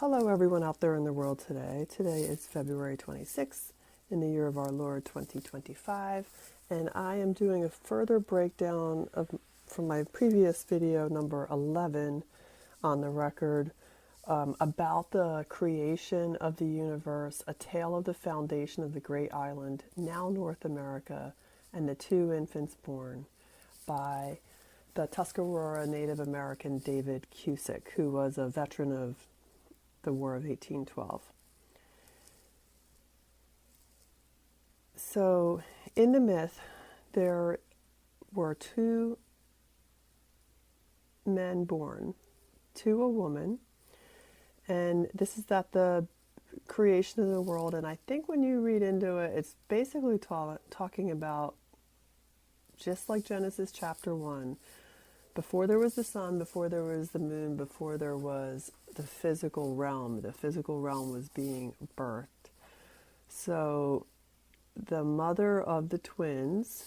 Hello everyone out there in the world today. Today is February 26th in the year of our Lord 2025, and I am doing a further breakdown from my previous video number 11 on the record about the creation of the universe, a tale of the foundation of the great island, now North America, and the two infants born, by the Tuscaroran Native American David Cusick, who was a veteran of the War of 1812. So in the myth, there were two men born to a woman, and this is at the creation of the world. And I think when you read into it, it's basically talking about, just like Genesis chapter 1, before there was the sun, before there was the moon, before there was the physical realm was being birthed. So the mother of the twins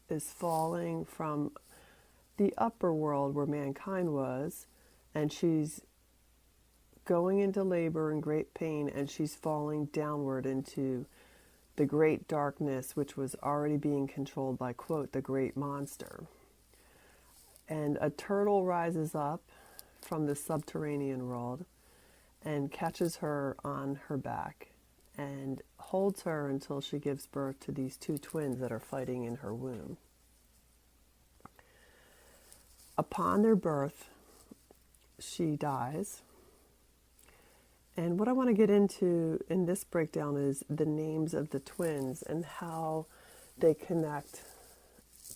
is falling from the upper world where mankind was, and she's going into labor and great pain, and she's falling downward into the great darkness, which was already being controlled by, quote, the great monster. And a turtle rises up from the subterranean world and catches her on her back and holds her until she gives birth to these two twins that are fighting in her womb. Upon their birth, she dies. And what I want to get into in this breakdown is the names of the twins and how they connect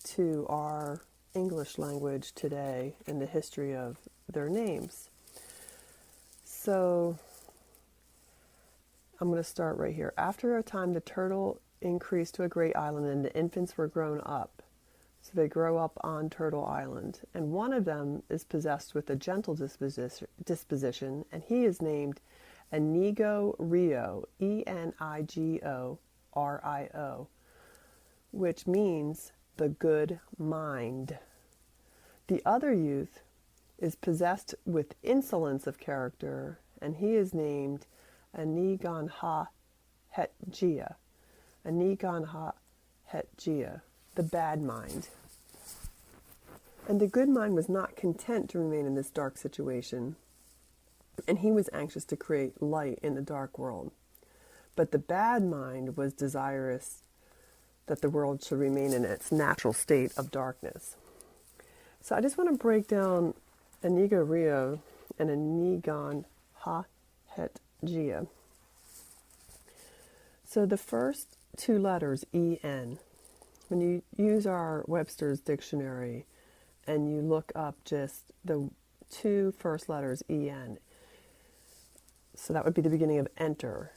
to our English language today and the history of their names. So I'm going to start right here. After a time, the turtle increased to a great island, and the infants were grown up. So they grow up on Turtle Island, and one of them is possessed with a gentle disposition, and he is named Enigo Rio, Enigorio, which means the good mind. The other youth is possessed with insolence of character, and he is named Eniganha Hetgia, the bad mind. And the good mind was not content to remain in this dark situation, and he was anxious to create light in the dark world. But the bad mind was desirous that the world should remain in its natural state of darkness. So I just want to break down Enigo Rio and Enigan Ha-Het-Gia. So the first two letters, E-N, when you use our Webster's dictionary and you look up just the two first letters, E-N, so that would be the beginning of enter.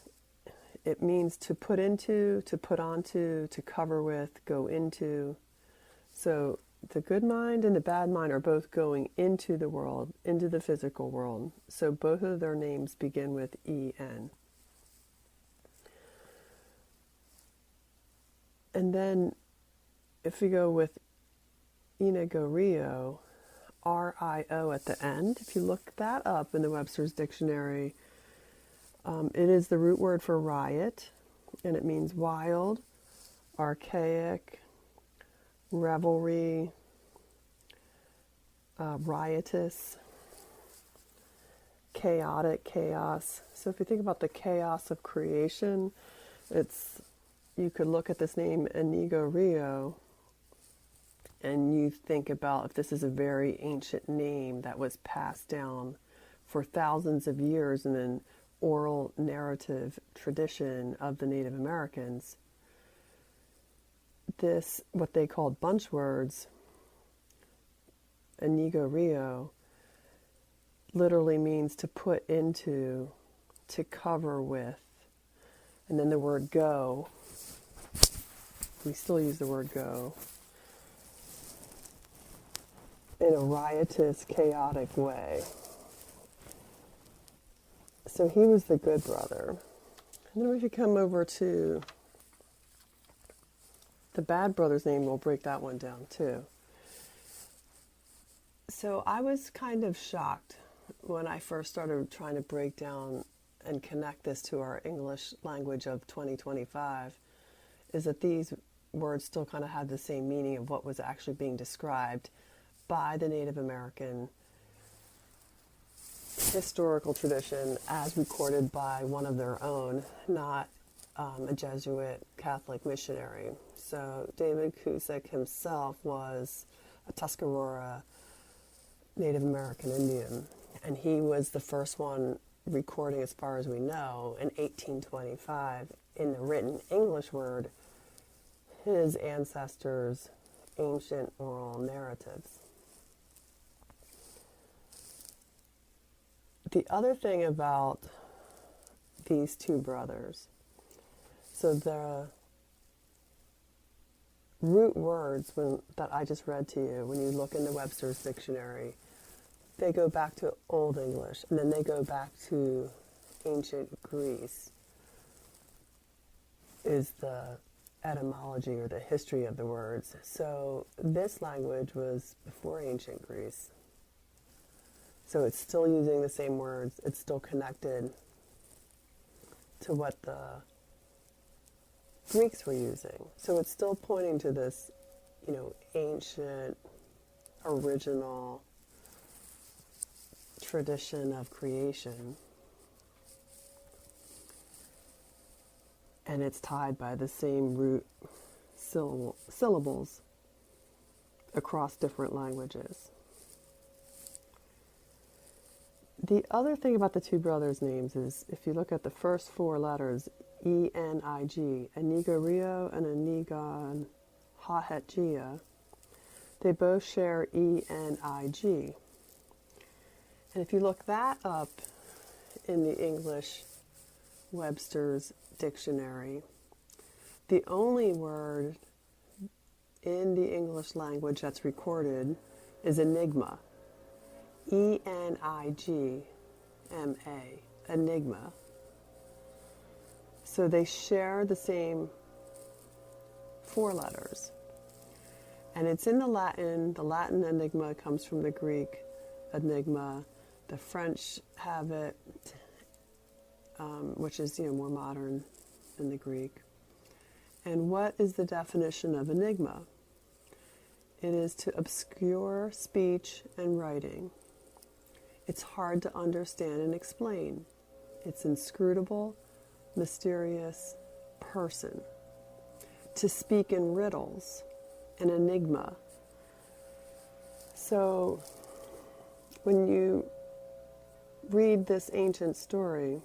It means to put into, to put onto, to cover with, go into. So the good mind and the bad mind are both going into the world, into the physical world. So both of their names begin with E-N. And then if we go with Enigo Rio, R-I-O at the end, if you look that up in the Webster's dictionary, it is the root word for riot, and it means wild, archaic, revelry, riotous, chaotic, chaos. So if you think about the chaos of creation, you could look at this name Enigo Rio, and you think about if this is a very ancient name that was passed down for thousands of years in an oral narrative tradition of the Native Americans. This, what they called bunch words, Enigo Rio, literally means to put into, to cover with. And then the word go, we still use the word go, in a riotous, chaotic way. So he was the good brother. And then if you come over to the bad brother's name, we'll break that one down too. So I was kind of shocked when I first started trying to break down and connect this to our English language of 2025 is that these words still kind of had the same meaning of what was actually being described by the Native American historical tradition as recorded by one of their own, not a Jesuit Catholic missionary. So David Cusick himself was a Tuscaroran Native American Indian, and he was the first one recording, as far as we know, in 1825 in the written English word his ancestors' ancient oral narratives. The other thing about these two brothers, so the root words that I just read to you, when you look in the Webster's dictionary, they go back to Old English, and then they go back to ancient Greece, is the etymology or the history of the words. So this language was before ancient Greece. So it's still using the same words. It's still connected to what the Greeks were using. So it's still pointing to this, ancient, original tradition of creation. And it's tied by the same root syllables across different languages. The other thing about the two brothers' names is if you look at the first four letters, E-N-I-G, Enigario and Enigan Hahetgia, they both share E-N-I-G. And if you look that up in the English Webster's dictionary, the only word in the English language that's recorded is enigma. E-N-I-G-M-A, enigma. So they share the same four letters. And it's in the Latin. The Latin enigma comes from the Greek enigma. The French have it, which is more modern than the Greek. And what is the definition of enigma? It is to obscure speech and writing. It's hard to understand and explain. It's inscrutable, mysterious person. To speak in riddles, an enigma. So when you read this ancient story,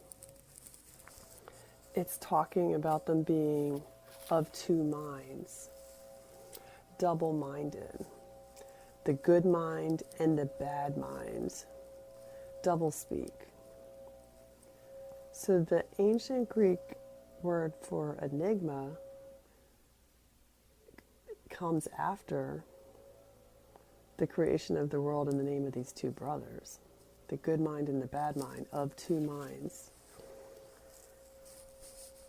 it's talking about them being of two minds, double-minded, the good mind and the bad mind, doublespeak. So the ancient Greek word for enigma comes after the creation of the world in the name of these two brothers, the good mind and the bad mind, of two minds.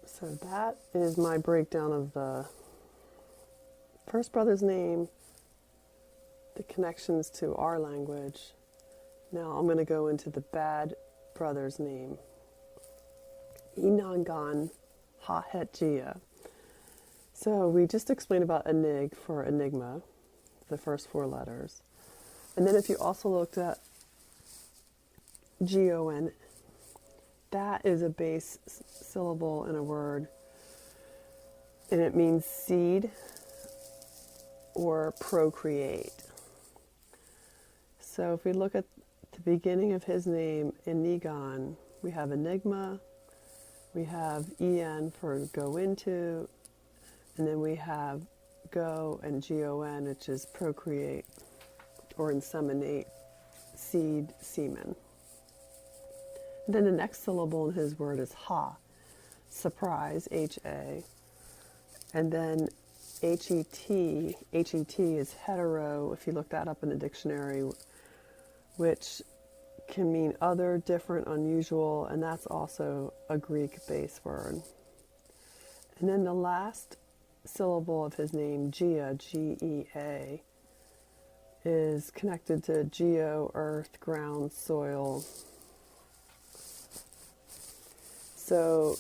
So that is my breakdown of the first brother's name, the connections to our language. Now I'm going to go into the bad brother's name, Enigma Hahetgia. So we just explained about enig for enigma, the first four letters. And then if you also looked at G-O-N, that is a base syllable in a word, and it means seed or procreate. So if we look at the beginning of his name, Enigan, we have enigma, we have en for go into, and then we have go and gon, which is procreate or inseminate, seed, semen. And then the next syllable in his word is ha, surprise, H-A. And then H-E-T, H-E-T is hetero, if you look that up in the dictionary, which can mean other, different, unusual, and that's also a Greek-based word. And then the last syllable of his name, Gia, G-E-A, is connected to geo, earth, ground, soil. So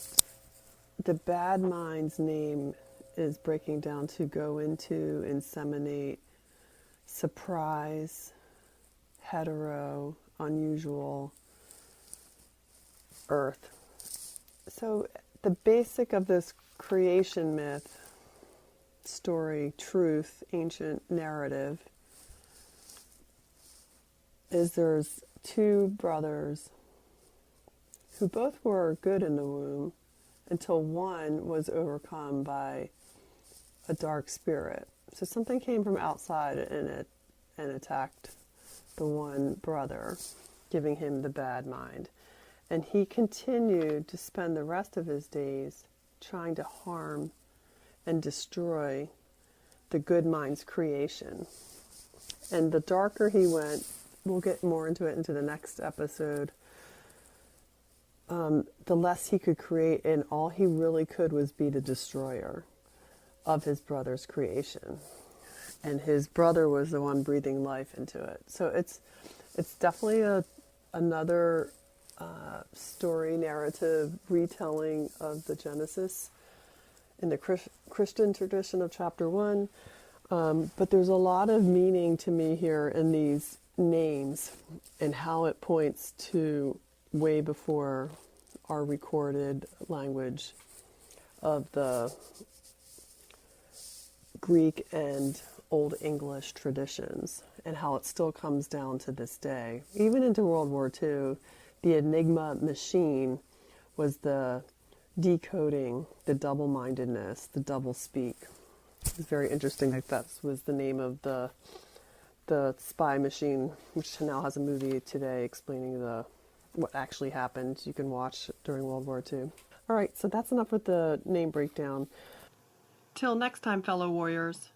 the bad mind's name is breaking down to go into, inseminate, surprise, hetero, unusual, earth. So the basic of this creation myth, story, truth, ancient narrative, is there's two brothers who both were good in the womb until one was overcome by a dark spirit. So something came from outside and attacked the one brother, giving him the bad mind. And he continued to spend the rest of his days trying to harm and destroy the good mind's creation. And the darker he went, we'll get more into it into the next episode, the less he could create, and all he really could was be the destroyer of his brother's creation. And his brother was the one breathing life into it. So it's definitely another story, narrative, retelling of the Genesis in the Christian tradition of chapter 1. But there's a lot of meaning to me here in these names and how it points to way before our recorded language of the Greek and Old English traditions, and how it still comes down to this day. Even into World War II, the ENIGMA machine was the decoding, the double-mindedness, the double-speak. It's very interesting that that was the name of the spy machine, which now has a movie today explaining what actually happened. You can watch during World War II. All right, so that's enough with the name breakdown. Till next time, fellow warriors.